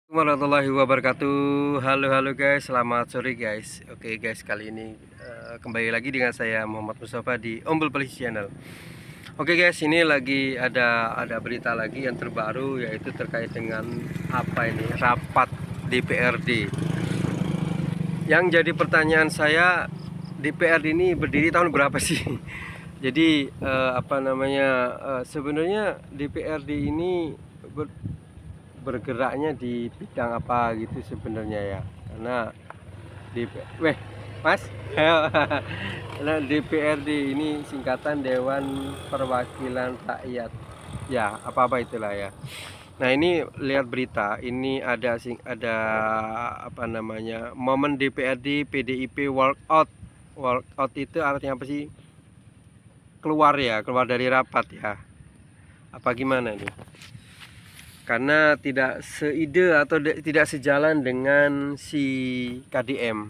Warahmatullahi wabarakatuh. Halo guys, selamat sore guys. Oke guys, kali ini kembali lagi dengan saya Muhammad Mustafa di Ombel Polisi Channel. Oke guys, ini lagi ada berita lagi yang terbaru, yaitu terkait dengan apa ini, rapat DPRD. Yang jadi pertanyaan saya, DPRD ini berdiri tahun berapa sih? Jadi sebenarnya DPRD ini bergeraknya di bidang apa gitu sebenarnya ya, karena Mas karena DPRD ini singkatan Dewan Perwakilan Rakyat ya, apa itulah ya. Nah, ini lihat berita ini ada momen DPRD PDIP walkout. Walkout itu artinya apa sih? Keluar dari rapat ya, apa gimana nih? Karena tidak seide atau tidak sejalan dengan si KDM.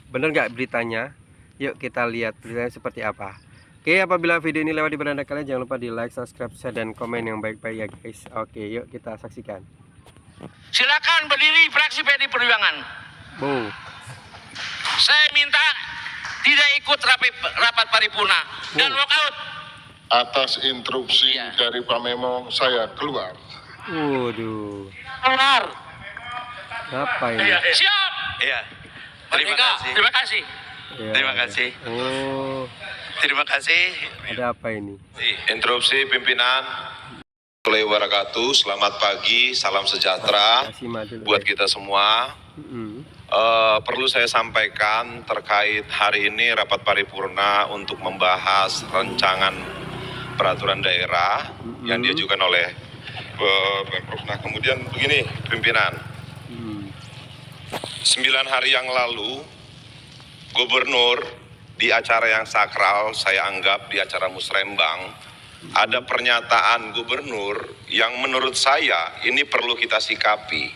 Bener nggak beritanya? Yuk kita lihat beritanya seperti apa. Oke, apabila video ini lewat di beranda kalian, jangan lupa di like, subscribe, share, dan komen yang baik-baik ya guys. Oke, yuk kita saksikan. Silakan berdiri fraksi PD Perjuangan. Bu. Saya minta tidak ikut rapat paripurna dan walkout. Atas instruksi dari Pak Memo, saya keluar. Waduh. Keluar. Apa ini? Siap. Iya. Terima kasih. Terima kasih. Ya, Terima kasih. Oh, Terima kasih. ada apa ini? Interupsi pimpinan. Assalamualaikum warahmatullahi wabarakatuh. Selamat pagi, salam sejahtera Kasih madu buat kita semua. Perlu saya sampaikan terkait hari ini rapat paripurna untuk membahas rancangan peraturan daerah yang diajukan oleh Pemprov. Nah, kemudian begini pimpinan, 9 hari yang lalu Gubernur di acara yang sakral, saya anggap di acara musrembang, ada pernyataan Gubernur yang menurut saya ini perlu kita sikapi.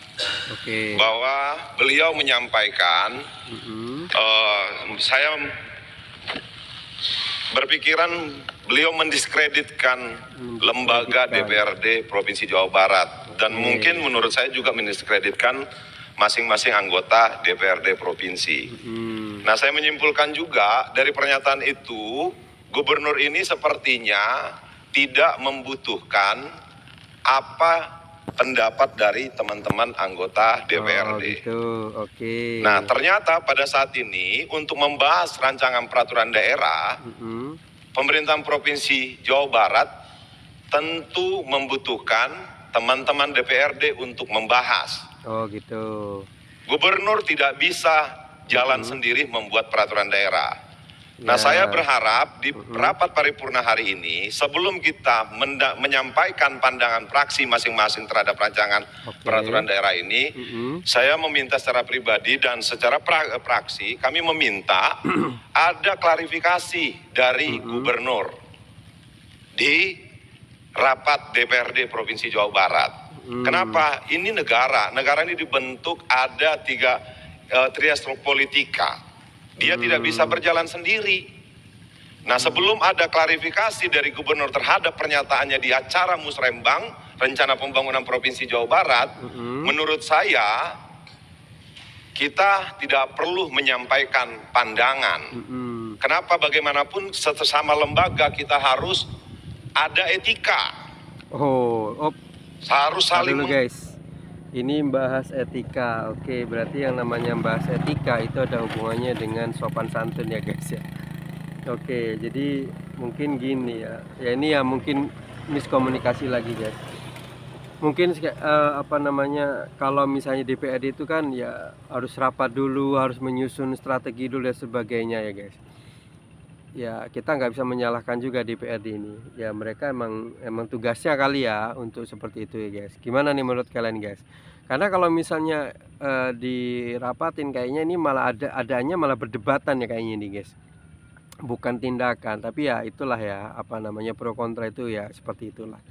Oke. Bahwa beliau menyampaikan, saya berpikiran beliau mendiskreditkan lembaga DPRD Provinsi Jawa Barat, dan mungkin menurut saya juga mendiskreditkan masing-masing anggota DPRD Provinsi. Nah, saya menyimpulkan juga dari pernyataan itu, Gubernur ini sepertinya tidak membutuhkan apa pendapat dari teman-teman anggota DPRD. Oh, gitu. Oke. Nah, ternyata pada saat ini untuk membahas rancangan peraturan daerah, pemerintahan Provinsi Jawa Barat tentu membutuhkan teman-teman DPRD untuk membahas. Oh, gitu. Gubernur tidak bisa jalan sendiri membuat peraturan daerah. Nah, saya berharap di rapat paripurna hari ini, sebelum kita menyampaikan pandangan fraksi masing-masing terhadap rancangan peraturan daerah ini, saya meminta secara pribadi dan secara fraksi, kami meminta ada klarifikasi dari Gubernur di rapat DPRD Provinsi Jawa Barat. Kenapa? Ini negara ini dibentuk ada trias politika. Dia tidak bisa berjalan sendiri. Nah, sebelum ada klarifikasi dari Gubernur terhadap pernyataannya di acara musrembang rencana pembangunan Provinsi Jawa Barat, menurut saya kita tidak perlu menyampaikan pandangan. Kenapa? Bagaimanapun sesama lembaga kita harus ada etika. Harus saling dulu guys, ini bahas etika. Oke, berarti yang namanya bahas etika itu ada hubungannya dengan sopan santun ya guys ya. Oke, jadi mungkin gini ya, ini ya mungkin miskomunikasi lagi guys. Mungkin kalau misalnya DPRD itu kan ya harus rapat dulu, harus menyusun strategi dulu dan sebagainya ya guys. Ya, kita nggak bisa menyalahkan juga DPRD ini. Ya, mereka emang tugasnya kali ya untuk seperti itu ya guys. Gimana nih menurut kalian guys? Karena kalau misalnya dirapatin kayaknya ini malah adanya malah berdebatan ya kayaknya nih guys. Bukan tindakan, tapi ya itulah ya pro kontra itu ya seperti itulah.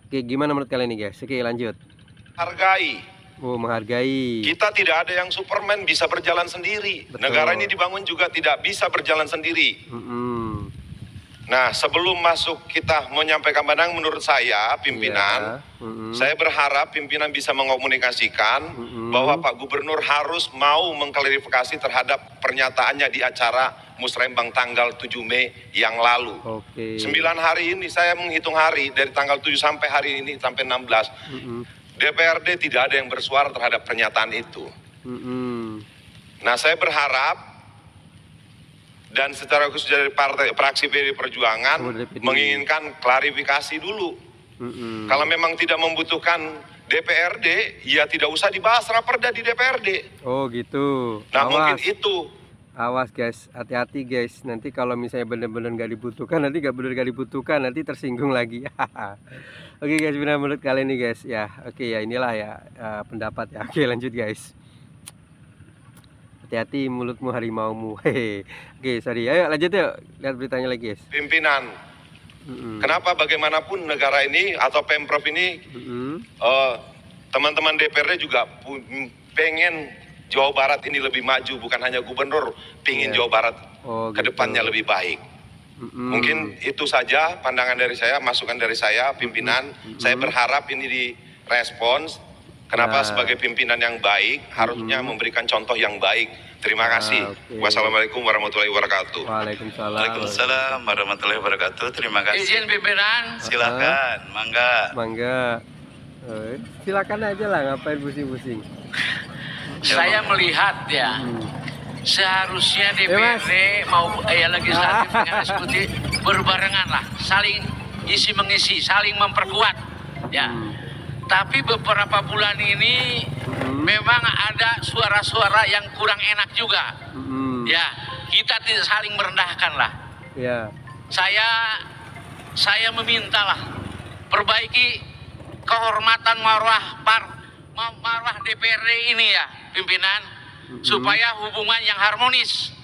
Oke, gimana menurut kalian nih guys? Oke, lanjut. Hargai. Menghargai. Kita tidak ada yang Superman bisa berjalan sendiri. Betul. Negara ini dibangun juga tidak bisa berjalan sendiri. Nah, sebelum masuk kita menyampaikan pandangan, menurut saya pimpinan, saya berharap pimpinan bisa mengomunikasikan bahwa Pak Gubernur harus mau mengklarifikasi terhadap pernyataannya di acara Musrembang tanggal 7 Mei yang lalu. 9 hari ini saya menghitung hari dari tanggal 7 sampai hari ini sampai 16. DPRD tidak ada yang bersuara terhadap pernyataan itu. Nah, saya berharap dan secara khusus dari partai fraksi PDI Perjuangan menginginkan klarifikasi dulu. Kalau memang tidak membutuhkan DPRD, ya tidak usah dibahas raperda di DPRD. Oh gitu. Nah, mungkin itu. Awas guys, hati-hati guys. Nanti kalau misalnya benar-benar nggak dibutuhkan, nanti nanti tersinggung lagi. Oke guys, benar menurut kalian nih guys. Ya, oke ya inilah ya pendapat ya. Oke lanjut guys. Hati-hati mulutmu harimaumu. Hehe. Oke, sorry. Ayo lanjut yuk. Lihat beritanya lagi, guys. Pimpinan. Kenapa bagaimanapun negara ini atau Pemprov ini teman-teman DPRD juga pengen Jawa Barat ini lebih maju, bukan hanya gubernur pengen Jawa Barat ke depannya lebih baik. Mungkin itu saja pandangan dari saya, masukan dari saya pimpinan. Saya berharap ini direspons. Kenapa sebagai pimpinan yang baik harusnya memberikan contoh yang baik. Terima kasih. Wassalamualaikum warahmatullahi wabarakatuh. Waalaikumsalam warahmatullahi wabarakatuh. Terima kasih. Izin pimpinan. Silakan, mangga. Silakan aja lah, ngapain pusing-pusing. Saya melihat ya, seharusnya DPRD mau legislatif dengan eksekutif berbarengan lah, saling isi mengisi, saling memperkuat ya. Tapi beberapa bulan ini memang ada suara-suara yang kurang enak juga. Ya, kita tidak saling merendahkan lah. Ya. Saya memintalah perbaiki kehormatan marwah DPRD ini ya, pimpinan, supaya hubungan yang harmonis.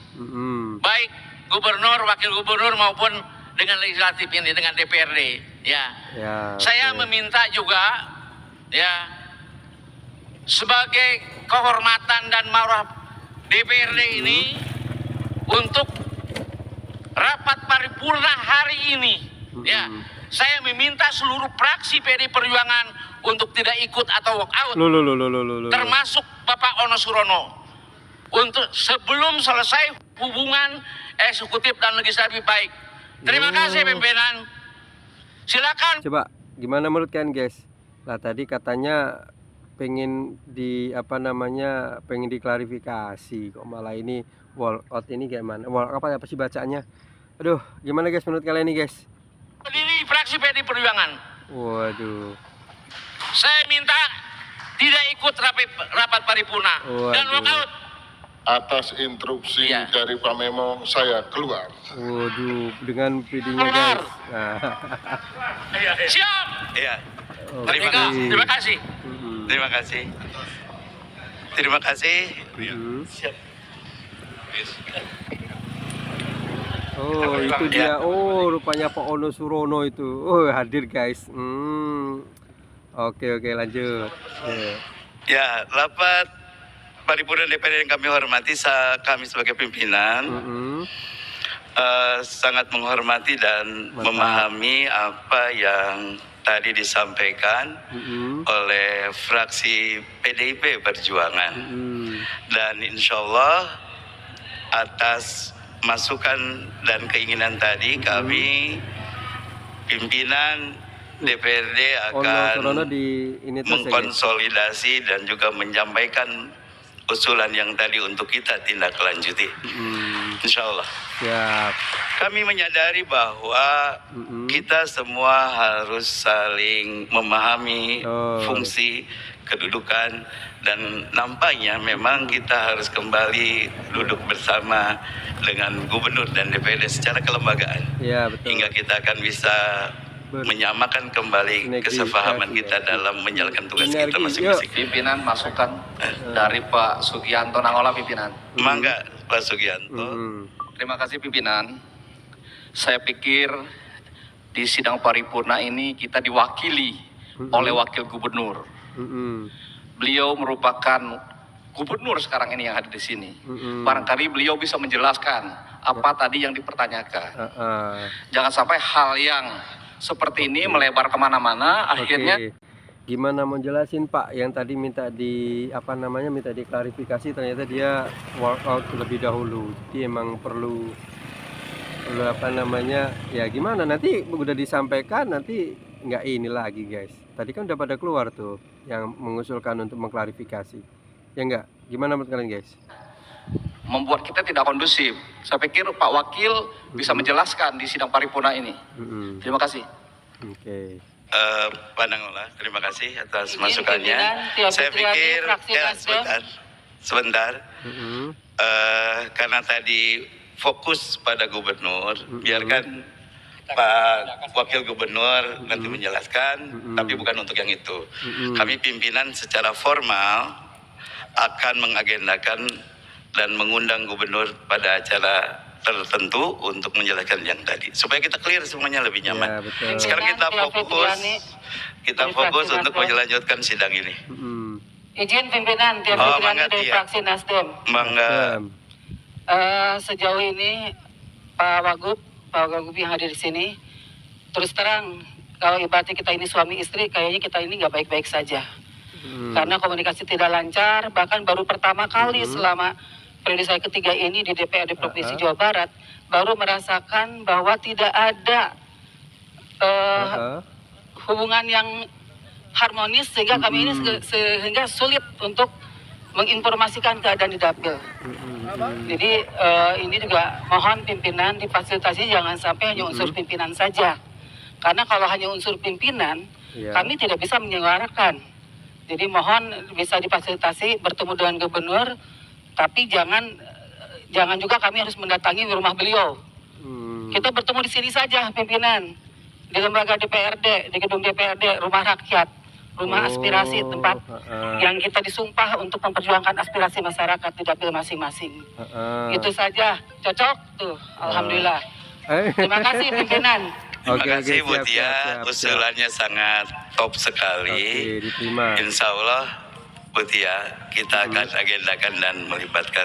Baik gubernur, wakil gubernur maupun dengan legislatif ini, dengan DPRD. Ya. Saya meminta juga ya, sebagai kehormatan dan marwah DPRD ini untuk rapat paripurna hari ini ya, saya meminta seluruh fraksi PDI Perjuangan untuk tidak ikut atau walk out, termasuk Bapak Ono Surono, untuk sebelum selesai hubungan eksekutif dan legislatif baik. Terima kasih pimpinan. Silakan. Coba gimana menurut kalian guys? Lah tadi katanya pengen pengen diklarifikasi, kok malah ini walk out. Ini gimana? Walk apa sih bacanya? Aduh, gimana guys menurut kalian nih guys? Berdiri fraksi PDI Perjuangan. Waduh. Saya minta tidak ikut rapat paripurna dan walk out. Atas instruksi dari Pak Memo, saya keluar. Waduh, dengan PD-nya guys. Siap. Iya. Terima kasih. Terima kasih. Terima kasih. Siap. Oh, itu dia. Oh, rupanya Pak Ono Surono itu. Oh, hadir guys. Oke, lanjut. Ya, rapat paripurna DPR yang kami hormati, kami sebagai pimpinan sangat menghormati dan memahami apa yang tadi disampaikan oleh fraksi PDIP Perjuangan. Dan insya Allah atas masukan dan keinginan tadi kami pimpinan DPRD akan mengkonsolidasi dan juga menyampaikan usulan yang tadi untuk kita tindak lanjuti. Insya Allah. Siap. Kami menyadari bahwa kita semua harus saling memahami fungsi, kedudukan, dan nampaknya memang kita harus kembali duduk bersama dengan gubernur dan DPRD secara kelembagaan. Ya, betul. Hingga kita akan bisa menyamakan kembali kesepahaman kita dalam menjalankan tugas kita masing-masing. Pimpinan masukan dari Pak Sugianto Nangola, pimpinan. Mangga Pak Sugianto. Terima kasih pimpinan. Saya pikir di sidang paripurna ini kita diwakili oleh wakil gubernur. Beliau merupakan gubernur sekarang ini yang hadir di sini. Barangkali beliau bisa menjelaskan apa tadi yang dipertanyakan. Jangan sampai hal yang seperti ini melebar kemana-mana, akhirnya. Gimana mau jelasin Pak yang tadi minta minta diklarifikasi, ternyata dia workout lebih dahulu. Jadi emang perlu ya gimana, nanti udah disampaikan nanti nggak ini lagi guys. Tadi kan udah pada keluar tuh yang mengusulkan untuk mengklarifikasi, ya nggak? Gimana menurut kalian guys? Membuat kita tidak kondusif. Saya pikir Pak Wakil bisa menjelaskan di sidang paripurna ini. Terima kasih. Oke. Pandangola, terima kasih atas masukannya. Saya pikir sebentar. Karena tadi fokus pada gubernur, biarkan Pak Wakil Gubernur nanti menjelaskan, tapi bukan untuk yang itu. Kami pimpinan secara formal akan mengagendakan dan mengundang gubernur pada acara tertentu untuk menjelaskan yang tadi, supaya kita clear semuanya lebih nyaman. Ya, sekarang kita fokus untuk melanjutkan sidang ini. Izin pimpinan Tia Fitriani dari fraksi Nasdem. Mangga. Sejauh ini Pak Wagub yang hadir di sini, terus terang kalau ibaratnya kita ini suami istri, kayaknya kita ini nggak baik-baik saja. Karena komunikasi tidak lancar, bahkan baru pertama kali selama periode saya ketiga ini di DPRD Provinsi Jawa Barat, baru merasakan bahwa tidak ada hubungan yang harmonis, sehingga kami ini sehingga sulit untuk menginformasikan keadaan di dapil. Jadi ini juga mohon pimpinan difasilitasi, jangan sampai hanya unsur pimpinan saja. Karena kalau hanya unsur pimpinan, kami tidak bisa menyuarakan. Jadi mohon bisa difasilitasi bertemu dengan gubernur, tapi jangan juga kami harus mendatangi rumah beliau. Kita bertemu di sini saja pimpinan, di lembaga DPRD, di gedung DPRD, rumah rakyat, rumah aspirasi, tempat yang kita disumpah untuk memperjuangkan aspirasi masyarakat di dapil masing-masing. Itu saja, cocok tuh, alhamdulillah. Terima kasih pimpinan. Terima kasih Bu Tia, usulannya sangat top sekali. Insya Allah Bu Tia, kita akan agendakan dan melibatkan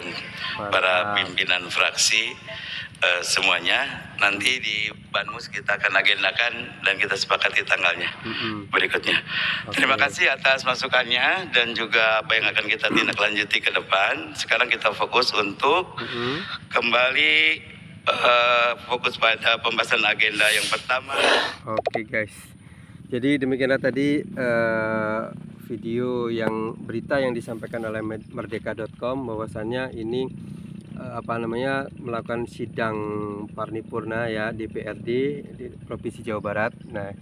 para pimpinan fraksi semuanya. Nanti di Banmus kita akan agendakan dan kita sepakati tanggalnya berikutnya. Terima kasih atas masukannya dan juga apa yang akan kita tindak lanjuti ke depan. Sekarang kita fokus untuk kembali fokus pada pembahasan agenda yang pertama. Oke guys, jadi demikianlah tadi video berita yang disampaikan oleh merdeka.com bahwasannya ini melakukan sidang paripurna ya DPRD di Provinsi Jawa Barat. Nah,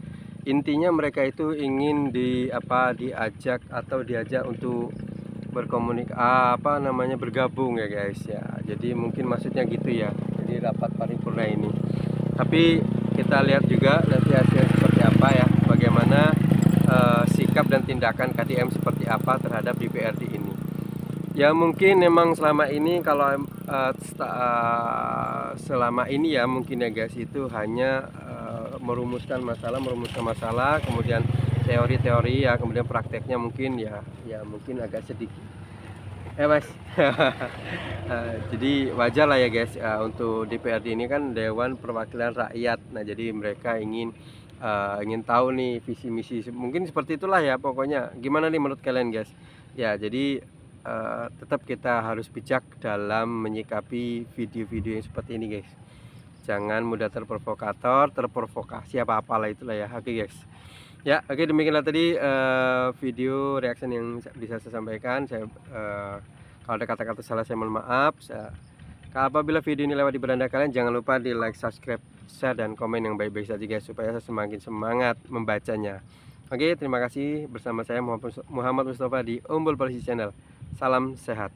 intinya mereka itu ingin diajak untuk bergabung ya guys ya. Jadi mungkin maksudnya gitu ya. Jadi rapat paripurna ini. Tapi kita lihat juga nanti hasilnya seperti apa ya, bagaimana sikap dan tindakan KDM seperti apa terhadap DPRD ini. Ya mungkin memang selama ini ya mungkin ya guys, itu hanya merumuskan masalah, kemudian teori-teori ya, kemudian prakteknya mungkin ya mungkin agak sedikit. Mas. Jadi wajar lah ya guys, untuk DPRD ini kan Dewan Perwakilan Rakyat. Nah, jadi mereka ingin tahu nih visi misi, mungkin seperti itulah ya pokoknya. Gimana nih menurut kalian guys? Ya, jadi tetap kita harus bijak dalam menyikapi video-video yang seperti ini guys. Jangan mudah terprovokasi apa-apalah itulah ya. Oke guys. Ya, oke, demikianlah tadi video reaction yang bisa saya sampaikan. Kalau ada kata-kata salah saya mohon maaf. Apabila video ini lewat di beranda kalian, jangan lupa di like, subscribe, share, dan komen yang baik-baik saja guys, supaya saya semakin semangat membacanya. Oke, terima kasih. Bersama saya Muhammad Mustafa di Umbul Polisi Channel. Salam sehat.